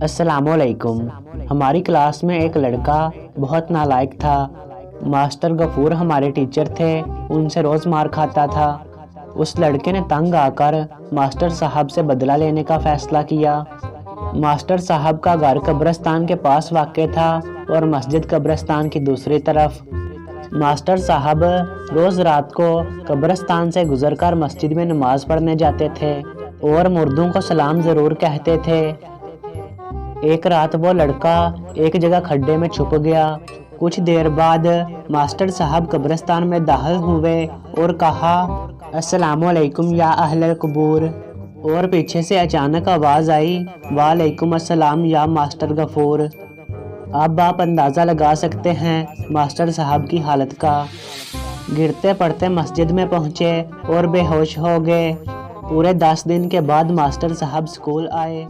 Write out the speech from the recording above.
السلام علیکم۔ ہماری کلاس میں ایک لڑکا بہت نالائق تھا۔ ماسٹر غفور ہمارے ٹیچر تھے، ان سے روز مار کھاتا تھا۔ اس لڑکے نے تنگ آ کر ماسٹر صاحب سے بدلہ لینے کا فیصلہ کیا۔ ماسٹر صاحب کا گھر قبرستان کے پاس واقع تھا اور مسجد قبرستان کی دوسری طرف۔ ماسٹر صاحب روز رات کو قبرستان سے گزر کر مسجد میں نماز پڑھنے جاتے تھے اور مردوں کو سلام ضرور کہتے تھے۔ ایک رات وہ لڑکا ایک جگہ کھڈے میں چھپ گیا۔ کچھ دیر بعد ماسٹر صاحب قبرستان میں داخل ہوئے اور کہا، السلام علیکم یا اہل القبور، اور پیچھے سے اچانک آواز آئی، وعلیکم السلام یا ماسٹر غفور۔ اب آپ اندازہ لگا سکتے ہیں ماسٹر صاحب کی حالت کا۔ گرتے پڑتے مسجد میں پہنچے اور بے ہوش ہو گئے۔ پورے 10 دن کے بعد ماسٹر صاحب اسکول آئے۔